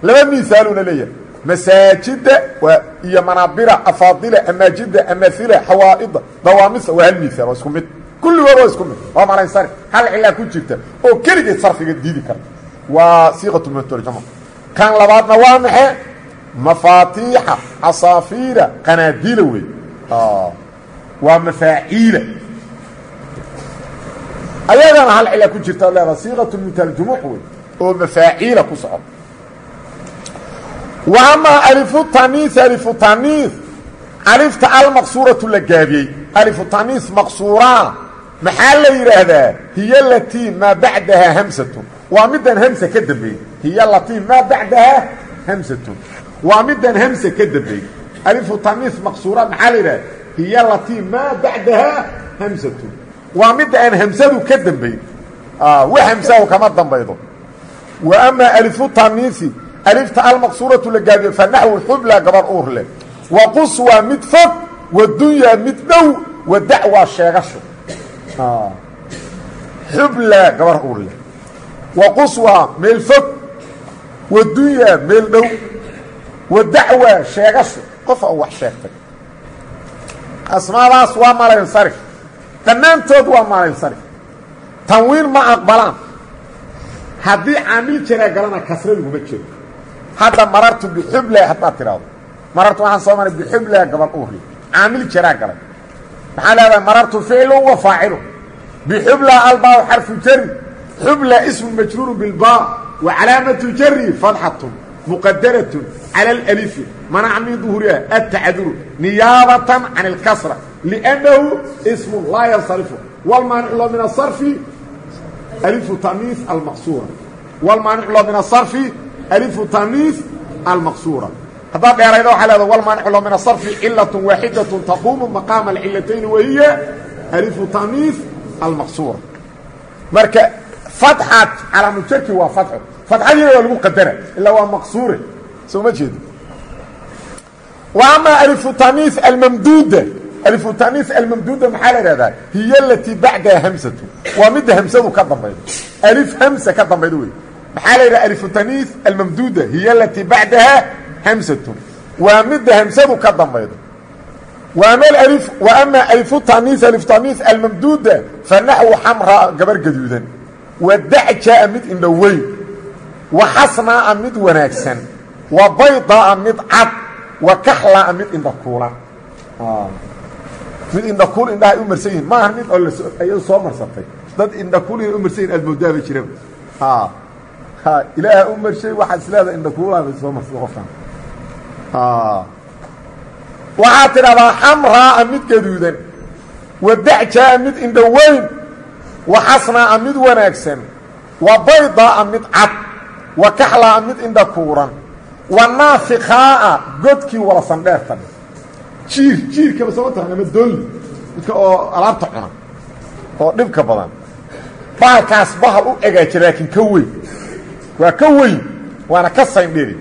S1: لما مثالنا ليه مساجد وهي منابر أفاضلة أماجد أماثلة حوائض ضوامس وهالمثال واسكمت كل ورا اسكمت وما رأي صرف هل إلا كنت أو كرجة صرف جديد كان وصيغة المنتهى الجموع كان لبعضنا وامحة مفاتيح عصافير قناديل ومفاعيل أيضا هل إلا كنت تقول صيغة المنتهى الجموع ومفاعيل كصعب وأما ألف التانيث ألف المقصورة للجابي ألف التانيث مقصورة محل هذا هي التي ما بعدها همسة ومدن همسة كدبي هي التي ما بعدها همسة ومدن همسة كدبي ألف التانيث مقصورة محل هي التي ما بعدها همسة ومدن همسة كدبي وهمسة كما الضم وأما ألف التانيث ألفت المقصورة للجابي فنحو الحبلى قبر أورله وقصوى مدفق والدنيا مدنو والدعوة الشيغشو حبلى قبر أورله وقصوى ملفق والدنيا ملنو والدعوة الشيغشو قفا وحشاكتك أسماء راس وما لا ينصرف تنام تود وما لا ينصرف تنوين ما أقبلان هذه عامل جرى قلنا كسر المبكر هذا مررت بحبلة حتى تراض مررت واحد صومر بحبلة قبل أهلي عامل شراكة محل هذا مررت فعله وفاعله بحبلة الباء حرف جر حبلة اسم مجرور بالباء وعلامة جر فتحة مقدرة على الألف منع من ظهورها التعذر نيابة عن الكسرة لأنه اسم لا ينصرف والمانع له من الصرف ألف تانيث المقصورة والمانع له من الصرف ألف تانيث المقصورة هذا بيريده على والمانع له من الصرف علة واحدة تقوم مقام العلتين وهي ألف تانيث المقصورة مركا فتحت على مشركي وفتحه فتحه هي المقدرة إلا هو مقصورة سو مجد وأما ألف تانيث الممدودة ألف تانيث الممدودة محل هذا هي التي بعدها همسة ومد همسة كضم بيض ألف همسة كضم بيضوي محل هذا ألف تانيث الممدودة هي التي بعدها همسة ومد همسة كضم بيض وأما ألف تانيث الممدودة فنحو حمراء قبر جدودا والدعجة أمد إنوي وحسنا أمد وناكسا وبيضاء أمد عد وكحلا أمد إندكولا mid indhakuul indhaha ay u marsan yihiin maaha mid oo ay soo marsatay dad indhakuul ay u marsan yihiin almudaabi jireen ilaaha u marshay waxa islaada indhakuulaha soo marsay qofkan waxa tirada xamraa mid gaduudan wadajaa mid indhaweyn waxasna mid wanaagsan wa bayda mid cad wa kahla mid indhakuuran wa naafiqaa godki wala sandheertan jiir kaba soo taana ma dool midka oo alaabta cuna oo dhibka badan baalkaas bahal u egaajay laakiin ka weyn waa ka weyn waana ka sayndheeri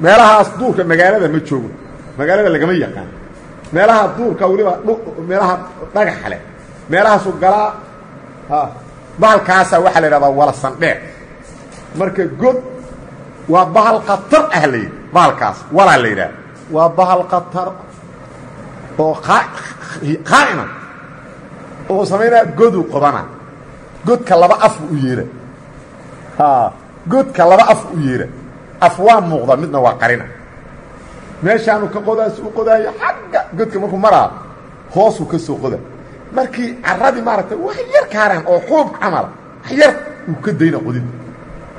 S1: meelahaas duurka magaalada ma joogo magaalada lagama yaqaan meelaha duurka waliba meelaha dhagax xale meelahaas u galaa baalkaas waxa la yiraahdaa wala sandheer marka god waa bahal qatar ahli baalkaas wala la yiraahdaa waa bahal qatar oo qaa'ina oo sameeyna godu qodana godka laba af u yeera godka laba af u yeera afwaa muuqda midna waa qarina meeshaanu ka qodaas u qodaaya xagga godka markuu maraa hoos uu ka soo qoda markii carradi maaragtay wax yar kaaran oo xuub camal yar uu ka dayna qodin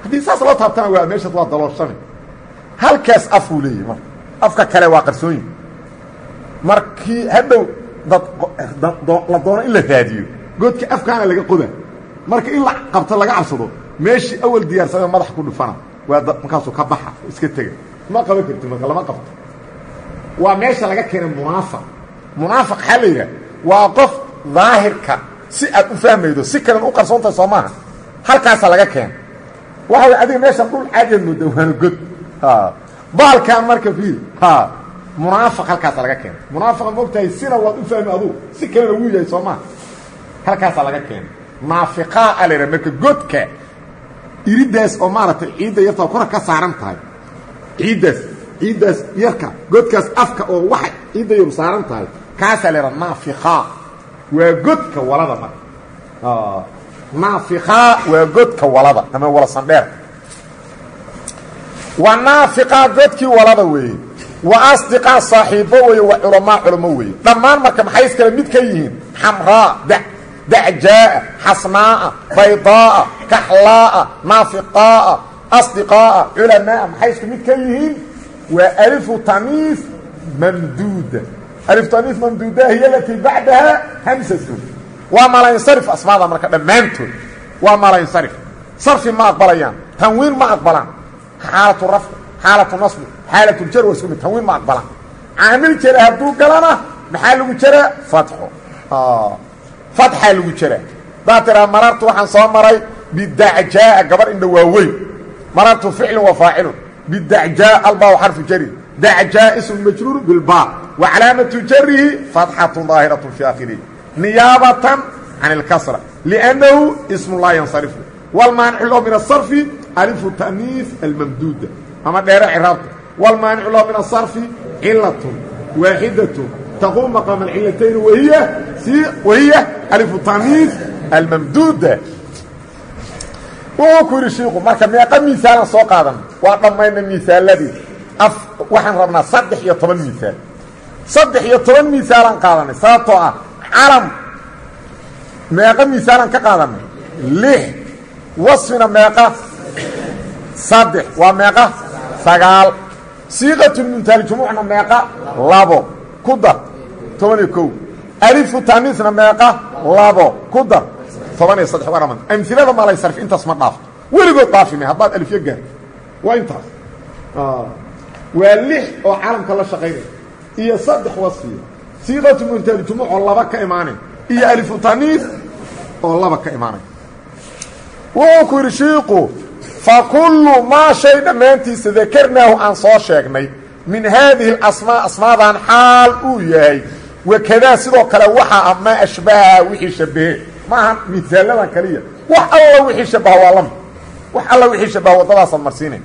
S1: hadii saas loo taabtana waa meesha waa dalooshamay halkaas af uu leeyahay marka afka kale waa qarsooyin markii hadhow dad la doono in la raadiyo godka afkaana laga qoda marka in la qabto laga cabsado meeshii awal diyaarsaday madax ku dhufana markaasuu ka baxa iska tega ma qaban karti marka lama qabto waa meesha laga keenay munaafiq xaliga waa qof daahirka si aad u fahmaydo si kale u qarsoonta Soomaaliya halkaas laga keenay waxa adiga meesha dhul caadi muddo waan god baalkan marka fiir munaafiq halkaas laga keenay munaafiq moogtahay sina waad u fahmi adu si kale uu yahay Soomaaliya halkaas laga keenay naafiqa alira marka godka iridaas oo maartay ciida yarta kor ka saaran tahay ciidaas yarka godkaas afka oo wax ciida yar saaran tahay kaas alira naafiqa waa godka walada marka naafiqa waa godka walada ama wala sandheer wa naafiqa godki walada weey wa asdiqa saaxiibo weey wa culamo weey dhamaan marka maxay iskala mid ka yihiin hamra دعجاء حسناء بيضاء كحلاء نافقاء أصدقاء علماء محيث كمية وألف تانيث ممدودة ألف تانيث ممدودة هي التي بعدها همسة وما لا ينصرف أصماء مركة دمانته وما لا ينصرف صرف ما أقبليان تنوين ما أقبلان حالة الرفع حالة النصب حالة الجر واسكم تنوين ما أقبلان عامل كده هدوك لنا محاله كده فتحه فتحة الوجرة باترى مررت وحن صامري بالدعجاء قبر إنه واوي مررت فعل وفاعل بالدعجاء الباء حرف جري دعجاء اسم مجرور بالباء وعلامة جره فتحة ظاهرة في آخره نيابة عن الكسرة لأنه اسم الله ينصرف والمانع له من الصرف ألف التأنيث الممدودة أما دائرة عرابة والمانع له من الصرف علة واحدة تقوم مقام العلتين وهي ألف التأنيث الممدودة وكل شيء marka meeqa miisaan soo qaadan waa dhamayna miisaaladii waxaan rabnaa 13 miisaan 13 miisaan qaadanay sababtoo ah calam meeqa miisaan ka qaadanay 6 wasfina meeqa 3 waa meeqa 9 siiqatu muntal jumu'na meeqa 2 كدر 12 ألف تانيثنا ماقا لابو كدر 8 ورمان أمثلة ما لا يصرف انت اسمه ضاف ولقوا ضافي من هبات ألف يقار وانت واللح وعالم كلا شغير هي صدح وصفية صيغة منتهى جموع والله بك إيماني هي ألف تانيث والله بك إيماني وكل شيقه فكل ما شيء دمانتي سذكرناه عن صار شاكني من هذه الأسماء أسماء حال أوياي وكذا سيدو كلا وحا أما أشباه وحي شبه ما مثال لنا كليا وح الله وحي شبه والله وح الله وحي شبه وطلاص المرسيني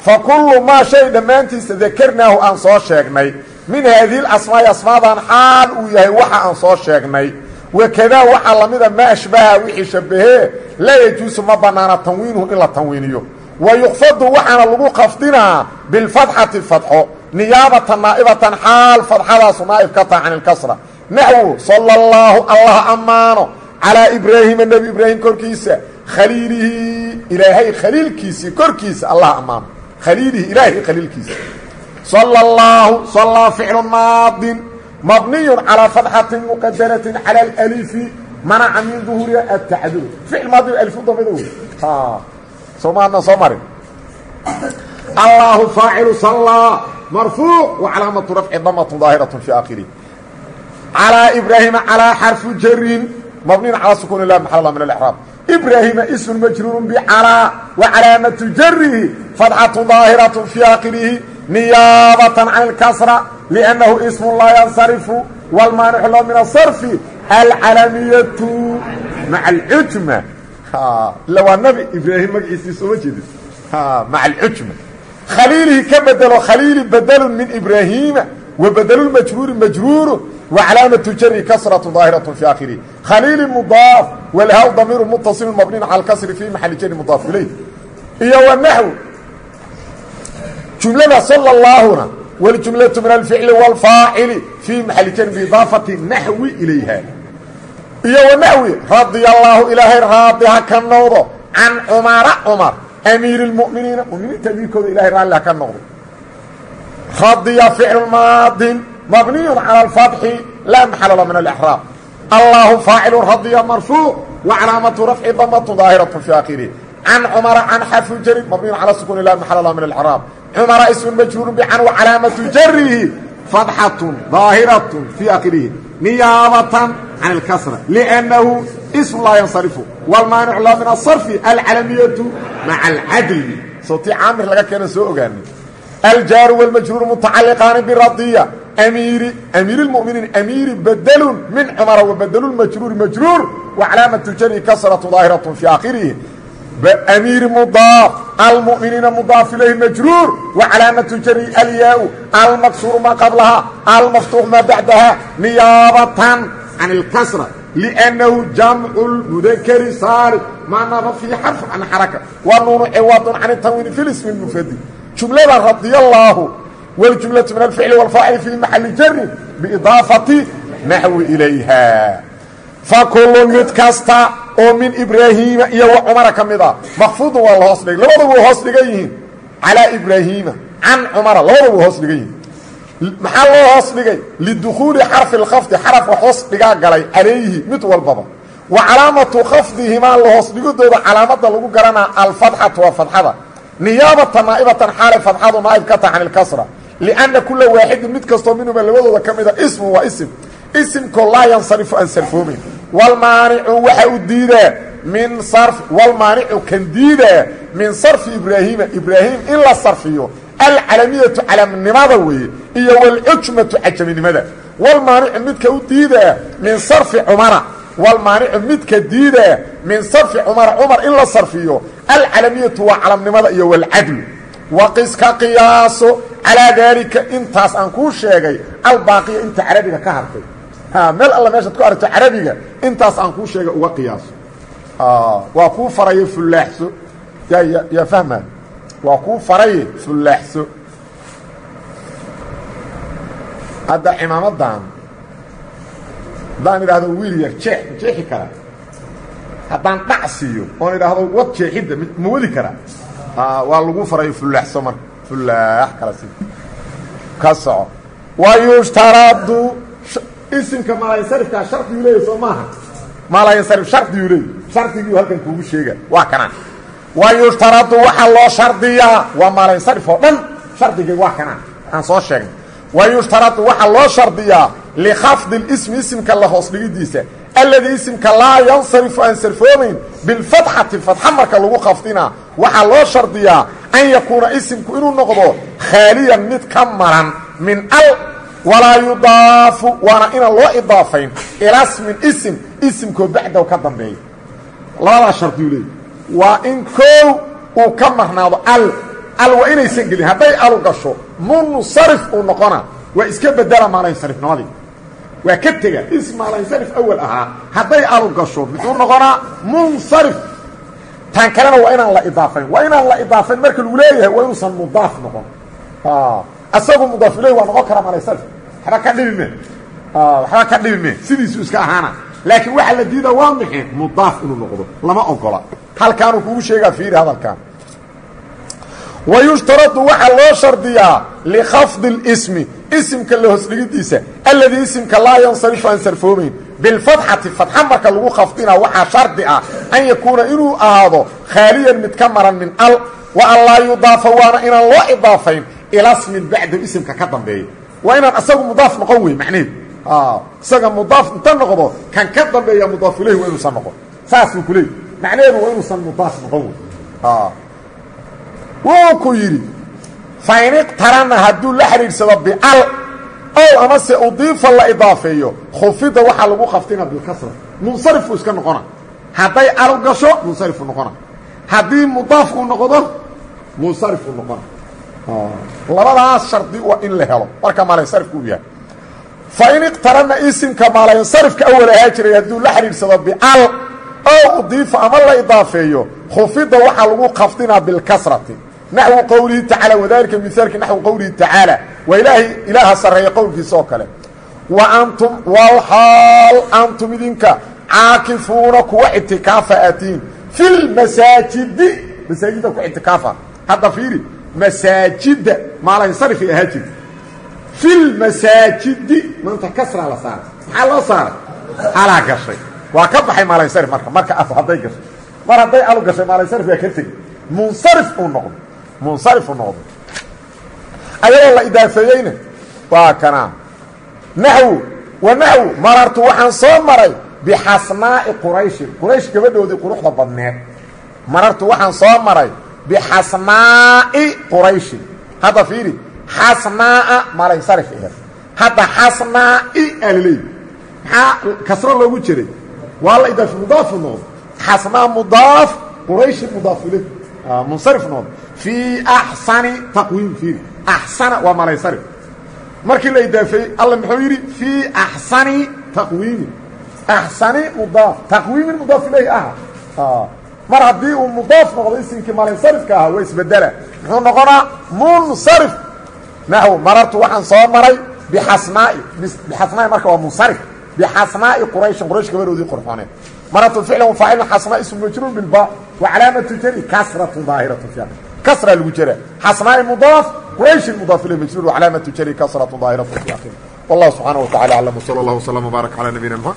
S1: فكل ما شيء دمانتي سذكرناه أنصار شاكني من هذه الأسماء أسماء حال أوياي وحا أنصار شاكني وكذا وح الله ماذا ما أشباه وحي شبه لا يجوز ما بنانا تنوينه إلا تنوينيه ويخفض وحنا لغو قفضنا بالفتحة الفتحة نيابة نائبة حال فتحة نائب قطع عن الكسرة نحو صلى الله أمانه على إبراهيم النبي إبراهيم كوركيسة خليله إلهي خليل كيسي كوركيسة الله أمانه خليله إلهي خليل كيسة صلى فعل ماض مبني على فتحة مقدرة على الألف منع من ظهور التعدد فعل ماضي الألف ضمنه سمعنا صمر الله فاعل صلى مرفوع وعلامة رفع ضمة ظاهرة في آخره على إبراهيم على حرف جر مبني على سكون الله محل من الإعراب إبراهيم اسم مجرور بعلى وعلامة جره فتحة ظاهرة في آخره نيابة عن الكسرة لأنه اسم الله ينصرف والمانع له من الصرف العلمية مع العجمة لو النبي إبراهيم مقعيسي سمجد مع العجمة خليله كبدل خليل بدل من إبراهيم وبدل المجرور مجرور وعلامة جر كسرة ظاهرة في آخره خليل مضاف والهاء ضمير متصل مبني على الكسر في محل جر مضاف إليه إيه والنحو جملة صلى الله هنا والجملة من الفعل والفاعل في محل جر بإضافة النحو إليها إيه والنحو رضي الله إلهي راضيها كالنوضة عن عمر أمير المؤمنين ومن تبيكوا إلهي رأى كالنوضة رضي فعل ماض مبني على الفتح لا محل له من الإحرام الله فاعل رضي مرفوع وعلامة رفع ضمة ظاهرة في آخره عن عمر عن حرف جر مبني على سكون لا محل له من الإعراب عمر اسم مجرور بعن وعلامة جره فتحة ظاهرة في آخره نيابة عن الكسرة لأنه اسم لا ينصرف والمانع له من الصرف العلمية مع العدل صوتي عامر لك كان سوء الجار والمجرور متعلقان بالرضية أمير المؤمنين أمير بدل من عمر وبدل المجرور مجرور وعلامة جره كسرة ظاهرة في آخره أمير مضاف المؤمنين مضاف إليه مجرور وعلامة جره الياء المكسور ما قبلها المفتوح ما بعدها نيابة عن الكسرة لأنه جمع المذكر سالم معناه في حرف عن حركة والنون عوض عن التنوين في الاسم المفرد جملة رضي الله والجملة من الفعل والفاعل في محل جر بإضافة نحو إليها فكل متكستا ومن إبراهيم وعمر كمدا مخفوض والله أصلي لوضعوا أصليين على إبراهيم عن عمر لوضعوا أصليين محل أصلي للدخول حرف الخفض حرف وحصل قال عليه مثل البابا وعلامة خفضهما الله أصلي دود علامة لغو قرنا الفتحة والفتحة نيابة نائبة حال فتحة نائب كتا عن الكسرة لأن كل واحد متكسر منهم اللي وضع كمدا اسم واسم اسم كل لا ينصرف عن صرفهم والمانع وحديده من صرف والمانع كنديده من صرف إبراهيم إلا صرفيه العلمية على النماذوي هي والعجمة عجم النماذا والمانع متكوديده من صرف عمر والمانع متكديده من صرف عمر إلا صرفيه العلمية وعلى النماذا هي والعدل وقس كقياس على ذلك انتاس انكو شيغي الباقي انت عربيك كهرتي مeel alla meesha ku aragto carabiga intaas aan ku sheegay uga qiyaas waa ku faray fulaaxso ya fahma waa ku faray fulaaxso hada imaamadan daan iraado wiil yar jeexi kara hadan dhacsiyo oo iraado wad jeexida ma wadi kara waa lagu faray fulaaxso mar fulaax kala si kaso wa yushtaradu اسمك ما لا ينصرف كشرط يولي سوماها ما لا ينصرف شرط يولي شرط يولي هلكن كوغو شيغا وا كانان ويشترط waxa loo shardiya وما لا ينصرف دن شرطي وا كانان aan soo sheegay ويشترط waxa loo shardiya لخفض الاسم اسمك الله hoos dhigidiisa الذي اسمك لا ينصرف عن صرفومين بالفتحة الفتحة marka lagu qaftina waxa loo shardiya an yakuna ismku inuu noqdo khaliyan mid kamaran min al ولا يضاف وانا ان الله اضافين الى اسم اسمكو بعده وكدنبي لا شرط يلي وان كو وكمرنا ال وان يسجل هدي ال قشو منصرف ونقنا واسك بدل ما لا ينصرف نادي وكتجا اسم لا ينصرف اول هدي ال قشو بدون نقنا منصرف تان كلنا وان الله اضافين وان الله اضافين marka uu leeyahay waa inuu san mudaaf noqon asagu mudaaf ilayhi waa noqon kara ma la ysalf waxba ka dhibme sidiisu iska ahaana laakiin waxa la diidaa waa maxay mudaaf inuu noqdo lama ogola halkaan uu sheega fiir hadalkan ويشترط waxa loo shardiyaa لخفض الاسم اسمك اللي hosligiisa الذي اسمك لا ينصرف عن صرفومين بالفتحة فتحة marka lagu khafdina waxa shardi ah an yakuna inuu aado khaliyan mutkammaran min al wa alla yudafa wa ina loo idaafayn ila ismin ba'da ismka ka dambeeyo وإن أصله مضاف نقوي معنيه أصله مضاف نقضه كان كذب يا مضاف إليه وإنه صنقه ساسو كليه معناه وإنه صن مضاف نقوي وكيري فإن اقترنا هدو لحرير سبب بأل أو أما سأضيف الله إضافيه خفيده وحا لغو خفتنا بالكسرة منصرف وإسكا نقونا هدي ألو قشو منصرف نقونا هدي مضاف نقضه منصرف نقونا labadaas shardi waa in la helo marka ma la sarf ku yahay fa in iqtarana ismka ma la sarfka awal haajir yadu la xiriirsado bi al aw udifa ama la idaafeeyo khufida waxa lagu qafdina bil kasrati nahwu qawlihi ta'ala wadalika mithalka nahwu qawlihi ta'ala wa ilaha saraya qawlkiisa oo kale wa antum wal hal antum idinka aakifuna kuwa itikafaatin fil masajid ku itikafa hada fiiri مساجد ما لا ينصرف هاجد في المساجد من تكسر على صار على صار على قشي وكبحي ما لا ينصرف marka afhaday gashay mar hadday alu gashay maalansarif waa ka tegi munsarif uu noqdo munsarif uu noqdo ayadoo la idaafeeyeyna waa kana naxwu wa naxwu marartu waxaan soo maray bixasnaa'i qurayshin quraysh gabadhoodii quruxda badneed marartu waxaan soo maray bixasnaa'i qurayshin hadda fiiri xasnaa'a maalansarif eher hadda xasnaa'i aliley maxaa kasro loogu jiray waa la idaafi mudaafu noqdo xasnaa mudaaf qurayshin mudaaf ilay munsarif noqdo fii axsani taqwiim fiiri axsana waa maalansarif markii la idaafeeyey alla muxuu yidhi fii axsani taqwiimi axsani mudaaf taqwiimin mudaaf ilayhi aha mar haddii uu mudaaf noqdo isimkii maalansarifka ahaa waa isbedela muxuu noqonaa munsarif naxw marartu waxaan soo maray bixasnaa'i bixasnaa'i marka waa munsarif bixasnaa'i qurayshin quraysh gabadoodii qurxooneed marartu ficlan faacilun xasnaa ismu majruur bilba wa calaamatu jari kasratun daahiratu fi kasra lagu jira xasnaa'i mudaaf qurayshin mudaaf ilayhi majruur wa calaamatu jari kasratun daahiratu fi akhir والله سبحانه وتعالى أعلم وصلى الله وسلم وبارك على نبينا محمد